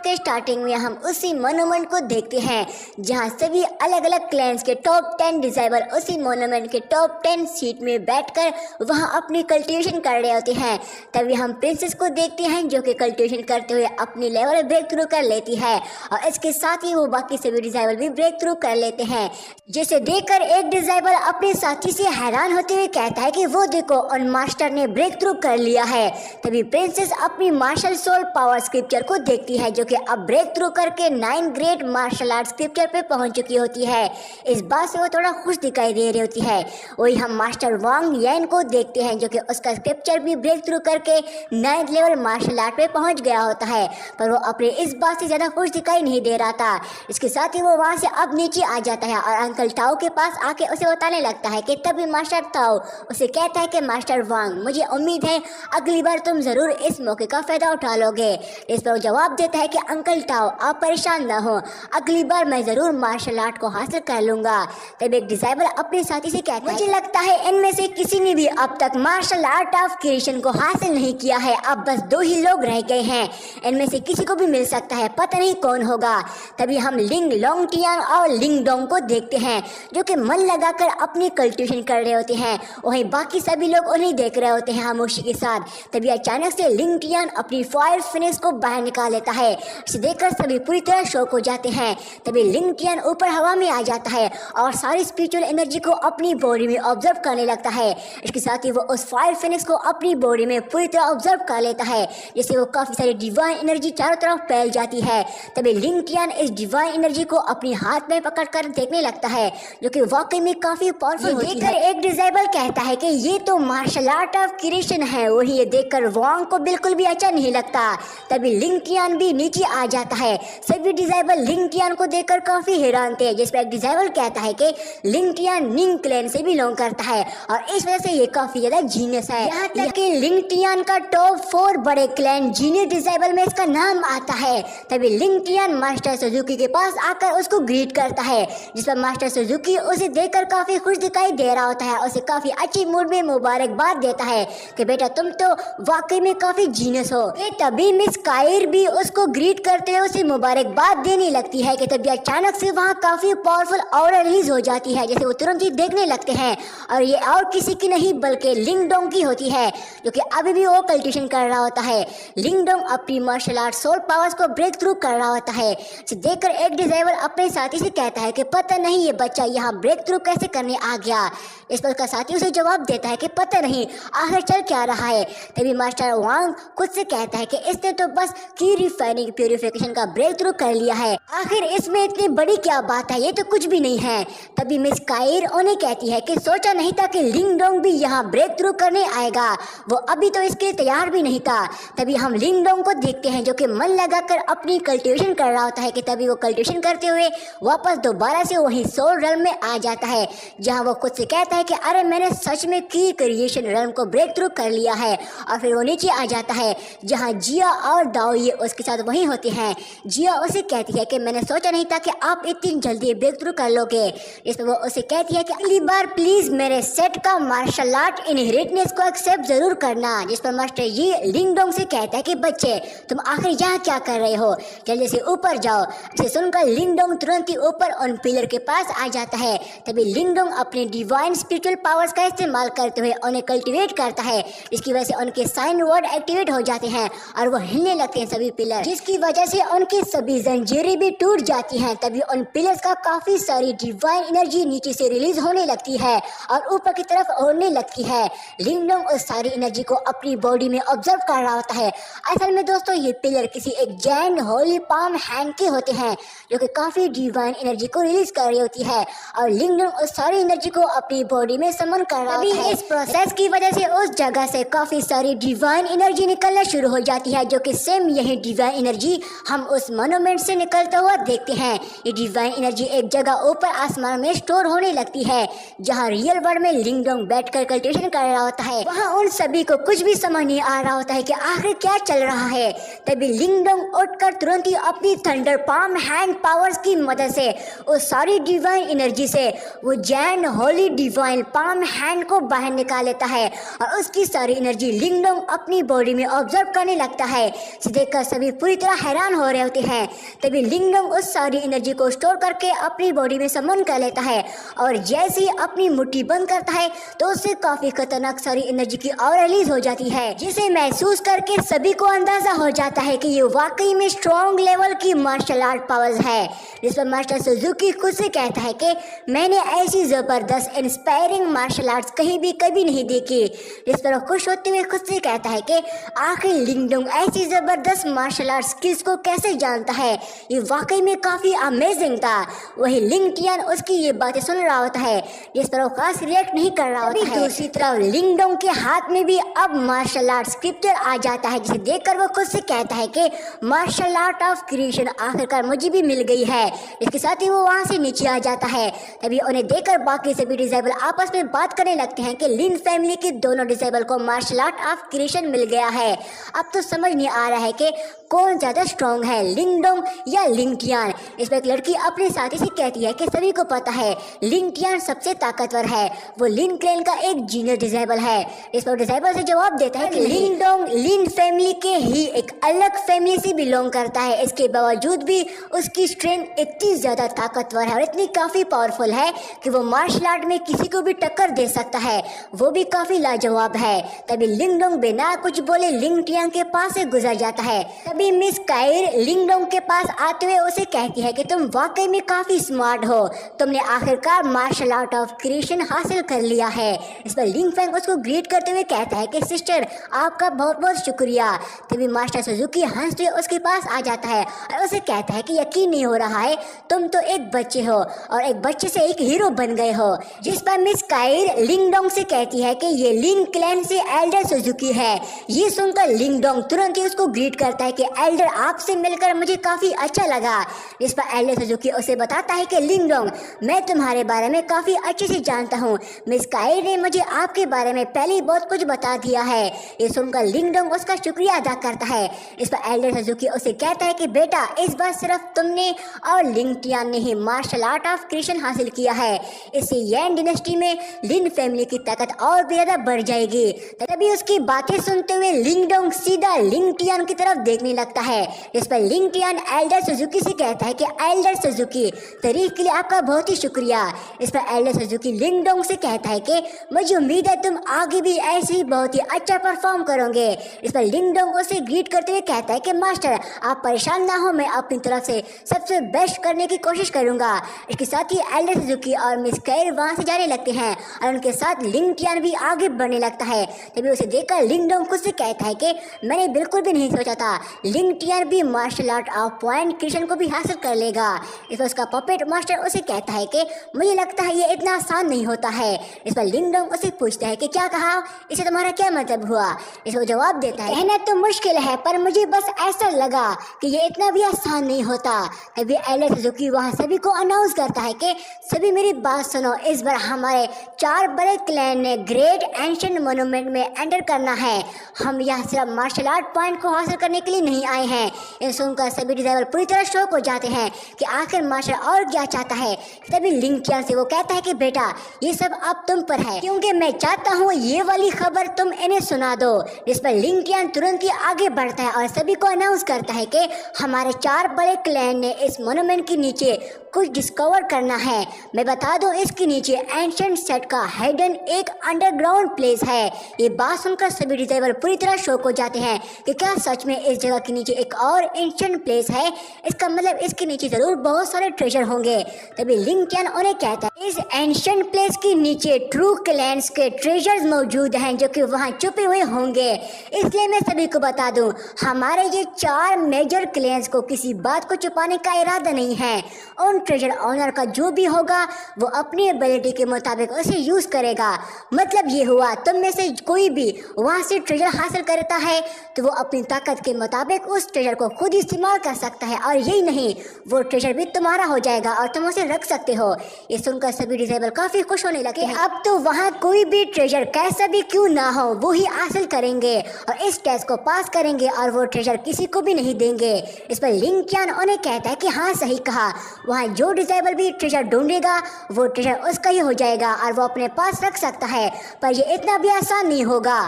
के स्टार्टिंग में हम उसी मोनूमेंट को देखते हैं जहां सभी अलग अलग क्लैंस के टॉप 10 डिजाइवर उसी मोनूमेंट के टॉप 10 सीट में बैठकर वहां अपनी कल्टीवेशन कर रहे होते हैं। तभी हम प्रिंसेस को देखते हैं जो कि कल्टीवेशन करते हुए अपनी लेवल ब्रेक थ्रू कर लेती है और इसके साथ ही वो बाकी सभी डिजाइवर भी ब्रेक थ्रू कर लेते हैं, जिसे देखकर एक डिजाइवर अपने साथी से हैरान होते हुए कहता है कि वो देखो उन मास्टर ने ब्रेक थ्रू कर लिया है। तभी प्रिंसेस अपनी मार्शल सोल पावर स्क्रिप्चर को देखती है जो कि अब ब्रेक थ्रू करके 9 ग्रेट मार्शल आर्ट स्क्रिप्चर पे पहुंच चुकी होती है। इस बात से वो थोड़ा खुश दिखाई दे रही होती है। वही हम मास्टर वांग येन को देखते हैं जो कि उसका स्क्रिप्चर भी ब्रेक थ्रू करके 9th लेवल मार्शल आर्ट पे पहुंच गया होता है, पर वो अपने इस बात से ज्यादा खुश दिखाई नहीं दे रहा था। इसके साथ ही वो वहां से अब नीचे आ जाता है और अंकल टाओ के पास आके उसे बताने लगता है कि तभी मास्टर टाओ उसे कहता है कि मास्टर वांग, मुझे उम्मीद है अगली बार तुम जरूर इस मौके का फायदा उठा लोगे। इस पर वो जवाब देता है कि अंकल टाओ आप परेशान ना हो, अगली बार मैं जरूर मार्शल आर्ट को हासिल कर लूंगा। तब एक डिसाइबल अपने साथी से कहता है, मुझे लगता है इनमें से किसी ने भी अब तक मार्शल आर्ट ऑफ क्रिएशन को हासिल नहीं किया है, अब बस 2 ही लोग रह गए हैं, इनमें से किसी को भी मिल सकता है, पता नहीं कौन होगा। तभी हम लिंग लोंगटियांग और लिंग डोंग को देखते हैं जो कि मन लगाकर अपनी कल्टीवेशन कर रहे होते हैं। वहीं बाकी सभी लोग उन्हें देख रहे होते हैं खामोशी के साथ। तभी अचानक से लिंग टियान अपनी फायर फिनिक्स को बाहर निकाल लेता है। इसे देखकर सभी पूरी तरह शॉक हो जाते हैं। तभी लिंग टियान ऊपर हवा में आ जाता है और सारी स्पिरिचुअल एनर्जी को अपनी बॉडी में ऑब्जर्व करने लगता है। इसके साथ ही वो उस फायर फिनिक्स को अपनी बॉडी में पूरी तरह ऑब्जर्व कर लेता है, जिससे वो काफी सारी डिवाइन एनर्जी चारों तरफ फैल जाती है। तभी लिंग टियान इस डिवाइन एनर्जी को अपनी हाथ में पकड़कर देखने लगता है जो कि वाकई में काफी पावरफुल होती है। एक डिजाइबल कहता है कि ये तो मार्शल आर्ट ऑफ क्रिएशन है। वही ये देखकर वांग को बिल्कुल भी अच्छा नहीं लगता। तभी लिंग टियान भी नीचे आ जाता है। सभी डिजाइबल लिंग टियान को देखकर काफी हैरान थे, जिस पर एक डिजाइबल कहता है कि लिंग टियान निंग क्लैन से बिलोंग करता है और इस वजह से ये काफी ज्यादा जीनियस है। यहाँ तक कि लिंग टियान का टॉप 4 बड़े क्लैन जीनियस डिजाइबल में इसका नाम आता है। तभी लिंग टियान मास्टर सुजुकी के पास आकर उसको ग्रीट करता है, जिस पर मास्टर सुजुकी उसे देखकर काफी खुश दिखाई दे रहा होता है। उसे काफी अच्छी मूड में मुबारकबाद देता है कि बेटा तुम तो वाकई में काफी जीनियस हो। तभी मिस कायर भी उसको ग्रीट करते हुए उसे मुबारकबाद देने लगती है कि तभी अचानक से वहाँ काफी पावरफुल ऑरा रिलीज हो जाती है, जैसे वो तुरंत ही देखने लगते हैं और ये और किसी की नहीं बल्कि लिंग डोंग की होती है जो कि अभी भी वो कल्टीवेशन कर रहा होता है। लिंग डोंग अपनी मार्शल आर्ट सोल पावर्स को ब्रेक थ्रू कर रहा होता है। इसे देखकर एक डिजाइवर अपने साथी से कहता है कि पता नहीं ये बच्चा यहाँ ब्रेक थ्रू कैसे करने आ गया। इस पर उसका साथी उसे जवाब देता है कि पता नहीं आखिर चल क्या रहा है। तभी मास्टर वांग खुद से कहता है कि इसने तो बस की रिफाइनिंग प्यूरिफिकेशन का ब्रेक थ्रू कर लिया है, आखिर इसमें इतनी बड़ी क्या बात है, ये तो कुछ भी नहीं है। तभी मिस कायर उन्हें कहती है कि सोचा नहीं था कि लिंग डोंग भी यहाँ ब्रेक थ्रू करने आएगा, वो अभी तो इसके लिए तैयार भी नहीं था। तभी हम लिंग डोंग को देखते हैं जो कि मन लगाकर अपनी कल्टीवेशन कर रहा होता है कि तभी वो कल्टीवेशन करते हुए वापस दोबारा से वही सोल रेल्म में आ जाता है, जहाँ वो खुद से कहता है कि अरे मैंने सच में की क्रिएशन रेल्म को ब्रेक थ्रू कर लिया है। और फिर वो नीचे आ जाता है जहाँ जिया और दाओ ये उसके साथ वहीं होते हैं। जिया उसे कहती है कि मैंने सोचा नहीं था कि आप इतनी जल्दी ब्रेक थ्रू कर लोगे। इस पर वो उसे कहती है कि अगली बार प्लीज मेरे सेट का मार्शल आर्ट इनहेरिटनेस को एक्सेप्ट जरूर करना। जिस पर मास्टर ये लिंग डोंग से कहता है कि बच्चे तुम आखिर यहाँ क्या कर रहे हो, जल्दी से ऊपर जाओ। इसे सुनकर लिंग डोंग तुरंत ही ऊपर उन पिलर के पास आ जाता है। तभी लिंग डोंग अपने डिवाइन स्पिरिचुअल पावर्स का इस्तेमाल करते हुए उन्हें कल्टीवेट करता है, जिसकी वजह से उनके साइन वर्ड एक्टिवेट हो जाते हैं और वो हिलने लगते हैं सभी पिलर, जिसकी वजह से उनकी सभी जंजीरें भी टूट जाती हैं। तभी उन पिलर्स का काफी सारी डिवाइन एनर्जी नीचे से रिलीज होने लगती है और ऊपर की तरफ उड़ने लगती है। लिंग डोंग उस सारी एनर्जी को अपनी बॉडी में ऑब्जर्व कर रहा होता है। असल में दोस्तों ये पिलर किसी एक जैंट होली पाम हैंड के होते हैं जो कि काफी डिवाइन एनर्जी को रिलीज कर रही होती है और लिंग डोंग उस सारी एनर्जी को अपनी बॉडी में समन कर रहा होता है। इस प्रोसेस की वजह से उस जगह से काफी सारी डिवाइन एनर्जी निकलना शुरू हो जाती है, जो कि सेम यही डिवाइन एनर्जी हम उस मोनूमेंट से निकलता हुआ देखते हैं। ये डिवाइन एनर्जी एक जगह ऊपर आसमान में स्टोर होने लगती है, जहाँ रियल वर्ल्ड में लिंग डोंग बैठकर कल्टीवेशन कर रहा होता है। वहाँ उन सभी को कुछ भी समझ नहीं आ रहा होता है कि आखिर क्या चल रहा है। तभी लिंग डोंग उठकर तुरंत ही अपनी थंडर पाम हैंड पावर्स की मदद से उस सारी डिवाइन एनर्जी से वो Jain Holi divine palm hand को बाहर निकाल लेता है और उसकी सारी एनर्जी लिंग डोंग अपनी बॉडी में ऑब्जर्व करने लगता है। इसे देखकर सभी पूरी तरह देखकर हैरान हो रहे होते हैं। तभी लिंगडोंग उस सारी एनर्जी को स्टोर करके अपनी बॉडी में समन कर लेता है और जैसे ही अपनी मुट्ठी बंद करता है तो उससे काफी खतरनाक सारी एनर्जी की और रिलीज हो जाती है, जिसे महसूस करके सभी को अंदाजा हो जाता है कि ये वाकई में स्ट्रॉन्ग लेवल की मार्शल आर्ट पावर्स है। जिस पर मास्टर सुजुकी खुद से कहता है कि मैंने ऐसी जबरदस्त इंस्पायरिंग मार्शल आर्ट्स कहीं भी कभी नहीं देखी। जिस पर वो खुश होते हुए खुद से कहता है कि आखिर लिंगडोंग ऐसी जबरदस्त मार्शल आर्ट स्किल्स को कैसे जानता है, ये वाकई में काफी अमेजिंग था। वही लिंग टियान उसकी ये बातें सुन रहा होता है, जिस पर वो खास रिएक्ट नहीं कर रहा होता है। दूसरी तरफ लिंगडोंग के हाथ में भी अब मार्शल आर्ट स्क्रिप्चर आ जाता है, जिसे देखकर वो खुद से कहता है कि मार्शल आर्ट ऑफ क्रिएशन आखिरकार मुझे भी मिल गई है। इसके साथ ही वो वहाँ से नीचे आ जाता है। तभी उन्हें देखकर बाकी सभी डिसेबल आपस में बात करने लगते हैं कि लिन फैमिली के दोनों डिसेबल को मार्शल आर्ट ऑफ क्रिएशन मिल गया है। अब तो समझ नहीं आ रहा है कि कौन ज्यादा स्ट्रॉन्ग है, लिंगडोंग या लिंग टियान। इस पर एक लड़की अपने साथी से कहती है कि सभी को पता है लिंग टियान सबसे ताकतवर है, वो लिन क्लैन का एक जीनियस डिसेबल है। इस पर डिसेबल से जवाब देता है कि लिंगडोंग लिन फैमिली के ही एक अलग फैमिली से बिलोंग करता है, इसके बावजूद भी उसकी स्ट्रेंथ इतनी ज्यादा ताकतवर है और इतनी काफी पावरफुल है कि वो मार्शल आर्ट में किसी को भी टक्कर दे सकता है, वो भी काफी लाजवाब है। तभी लिंगडोंग बिना कुछ बोले लिंग टियान के पास से गुजर जाता है। तभी मिस काइर लिंगडोंग के पास आते हुए उसे कहती है कि तुम वाकई में काफी स्मार्ट हो, तुमने आखिरकार मार्शल आर्ट ऑफ क्रिएशन हासिल कर लिया है। इस पर लिंग फैंग उसको ग्रीट करते हुए कहता है कि सिस्टर आपका बहुत बहुत शुक्रिया। तभी मास्टर सुजुकी हंसते हुए उसके पास आ जाता है और उसे कहता है कि यकीन नहीं हो रहा है, तुम तो एक बच्चे हो और एक बच्चे से एक हीरो बन गए हो। जिस पर मिस काइर लिंगडोंग से कहती है कि ये लिन क्लैन से एल्डर सुजुकी है। ये सुनकर लिंगडोंग तुरंत ही उसको ग्रीट करता है कि एल्डर आपसे मिलकर मुझे काफी अच्छा लगा। जिस पर एल्डर सुजुकी उसे बताता है कि लिंगडोंग मैं तुम्हारे बारे में काफी अच्छे से जानता हूँ, मिस काइर ने मुझे आपके बारे में पहले ही बहुत कुछ बता दिया है। ये सुनकर लिंगडोंग उसका शुक्रिया अदा करता है। इस पर एल्डर सुजुकी उसे कहता है कि बेटा इस बार सिर्फ तुमने और लिंग टियान ने ही मार्शल आर्ट ऑफ क्रिएशन हासिल किया है, इससे यैन डिनेस्टी में लिन फैमिली की ताकत और भी ज्यादा बढ़ जाएगी। तभी उसकी बातें सुनते हुए लिंगडोंग सीधा लिंग टियान की तरफ देखने लगता है। इस पर लिंग टियान एल्डर सुजुकी से कहता है कि एल्डर सुजुकी तारीफ के लिए आपका बहुत ही शुक्रिया। इस पर एल्डर सुजुकी लिंगडोंग से कहता है कि मुझे उम्मीद है तुम आगे भी ऐसे ही बहुत ही अच्छा परफॉर्म करोगे। इस पर लिंगडोंग उसे ग्रीट करते हुए कहता है कि मास्टर आप परेशान ना हो, मैं अपनी तरफ से सबसे बेस्ट करने की कोशिश करूंगा। इसके साथ ही एल्डर सुजुकी और मिस कैर वहां से जाने लगते हैं और उनके साथ लिंग टियान भी आगे बढ़ने लगता है। तभी उसे देखकर लिंगडोंग खुद से कहता है कि मैंने बिल्कुल भी नहीं सोचा था लिंग टियान भी martial art of point creation को भी हासिल कर लेगा। इस पर उसका पपेट मास्टर उसे कहता है कि मुझे लगता है ये इतना आसान नहीं होता है। इस पर लिंगडोंग उसे पूछता है कि क्या कहा, इसे तुम्हारा क्या मतलब हुआ। इसको जवाब देता है कहना तो मुश्किल है पर मुझे बस ऐसा लगा कि ये इतना भी आसान नहीं होता। तभी एल्डर सुजुकी वहाँ सभी को अनाउंस करता है कि सभी मेरी बात सुनो, इस बार हमारे 4 बड़े क्लैन ने ग्रेट एंशिएंट मोन्यूमेंट में एंटर करना है। हम यहाँ सिर्फ मार्शल आर्ट पॉइंट को हासिल करने के लिए नहीं आए हैं। ये सुनकर सभी डिसेबल पूरी तरह शॉक हो जाते हैं कि आखिर मास्टर और क्या चाहता है। तभी लिंग टियान से वो कहता है कि बेटा ये सब अब तुम पर है, क्योंकि मैं चाहता हूँ ये वाली खबर तुम इन्हें सुना दो। जिस पर लिंग टियान तुरंत ही आगे बढ़ता है और सभी को अनाउंस करता है कि हमारे 4 बड़े क्लैन ने इस मोन्यूमेंट के नीचे कुछ डिस्कवर करना है। मैं बता दूं इसके नीचे एंशिएंट सेट का हिडन एक अंडरग्राउंड प्लेस है। ये बात सुनकर सभी डिसेबल पूरी तरह शॉक हो जाते हैं कि क्या सच में इस जगह के नीचे एक और एंशिएंट प्लेस है, इसका मतलब इसके नीचे जरूर बहुत सारे ट्रेजर होंगे। तभी लिंग टियान उन्हें कहता है इस एंशिएंट प्लेस के नीचे ट्रू क्लैंस के ट्रेजर्स मौजूद हैं जो कि वहाँ छुपे हुए होंगे। इसलिए मैं सभी को बता दूं हमारे ये 4 मेजर क्लैंस को किसी बात को छुपाने का इरादा नहीं है। उन ट्रेजर ऑनर का जो भी होगा वो अपनी एबिलिटी के मुताबिक उसे यूज करेगा। मतलब ये हुआ तुम में से कोई भी वहाँ से ट्रेजर हासिल करता है तो वो अपनी ताकत के मुताबिक उस ट्रेजर को खुद इस्तेमाल कर सकता है, और यही नहीं वो ट्रेजर भी तुम्हारा हो जाएगा और तुम उसे रख सकते हो। ये सुनकर सभी डिसेबल काफी खुश होने लगे हैं। अब तो वहाँ कोई भी ट्रेजर कैसा भी क्यों ना हो वो ही हासिल करेंगे और इस टेस्ट को पास करेंगे और वो ट्रेजर किसी को भी नहीं देंगे। इस पर लिंग टियान उन्हें कहता है कि हाँ सही कहा, वहाँ जो डिसेबल भी ट्रेजर ढूंढेगा वो ट्रेजर उसका ही हो जाएगा और वो अपने पास रख सकता है, पर ये इतना भी आसान नहीं होगा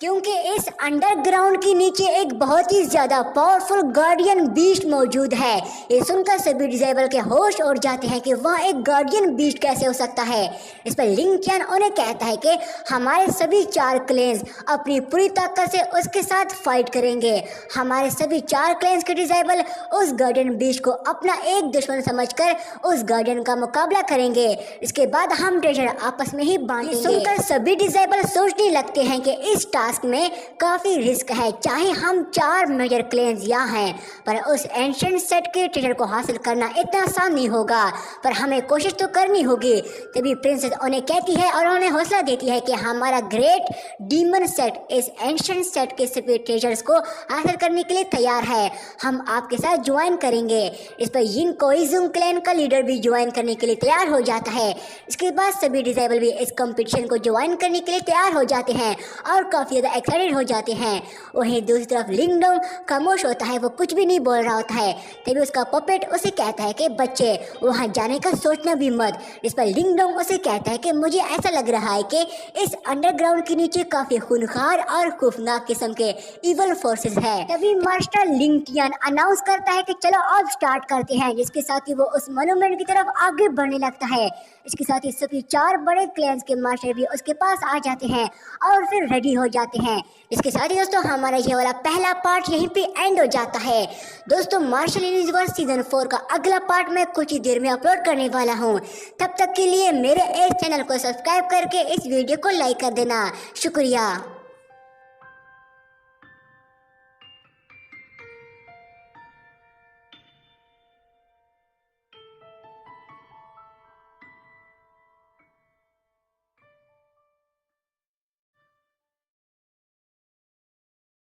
क्योंकि इस अंडरग्राउंड के नीचे एक बहुत ही ज्यादा पावरफुल गार्डियन बीस्ट मौजूद है। ये सुनकर सभी डिसेबल के होश उड़ जाते हैं कि वहाँ एक गार्डियन बीस्ट कैसे हो सकता है। इस पर लिंग टियान उन्हें कहता है कि हमारे सभी 4 क्लेन्स अपनी पूरी ताकत से उसके साथ फाइट करेंगे। हमारे सभी 4 क्लेन्स के डिसेबल उस गार्डियन बीस्ट को अपना एक दुश्मन समझकर उस गार्डियन का मुकाबला करेंगे। इसके बाद हम ट्रेजर आपस में ही बांटेंगे। सुनकर सभी डिसेबल सोचने लगते हैं कि इस टास्क में काफी रिस्क है। चाहे हम 4 मेजर क्लेन्स यहाँ हैं, पर उस एंशिएंट सेट के ट्रेजर को हासिल करना इतना आसान नहीं होगा, पर हमें कोशिश तो करनी होगी। तभी प्रिंसेस उन्हें कहती है और उन्हें हौसला देती है कि हमारा ग्रेट डीमन सेट इस एंशिएंट सेट के सभी ट्रेजर्स को हासिल करने के लिए तैयार है। हम आपके साथ ज्वाइन करेंगे। इस पर यिंग कोइजुंग क्लैन का लीडर भी ज्वाइन करने के लिए तैयार हो जाता है। इसके बाद सभी डिसेबल भी इस कंपटीशन को ज्वाइन करने के लिए तैयार हो जाते हैं और काफी ज्यादा एक्साइटेड हो जाते हैं। वहीं दूसरी तरफ लिंगडोंग खामोश होता है, वो कुछ भी नहीं बोल रहा होता है। तभी उसका पपेट उसे कहता है कि बच्चे वहां जाने का सोचना भी मत। इस पर लिंगडोंग उसे कहता है कि मुझे ऐसा लग रहा है कि इस अंडरग्राउंड के नीचे काफी खूंखार और खौफनाक किस्म के इवल फोर्सेस है। तभी मास्टर लिंग टियान अनाउंस करता है कि चलो अब स्टार्ट करते हैं, जिसके साथ ही वो उस मोन्यूमेंट की तरफ आगे बढ़ने लगता है। इसके साथ ही सभी 4 बड़े क्लैंस के मास्टर भी उसके पास आ जाते हैं और फिर रेडी हो जाते हैं। इसके साथ ही दोस्तों हमारा ये वाला पहला पार्ट यहीं पे एंड हो जाता है। दोस्तों मार्शल यूनिवर्स सीजन 4 का अगला पार्ट मैं कुछ ही देर में अपलोड करने वाला हूँ। तब तक के लिए मेरे इस चैनल को सब्सक्राइब करके इस वीडियो को लाइक कर देना। शुक्रिया।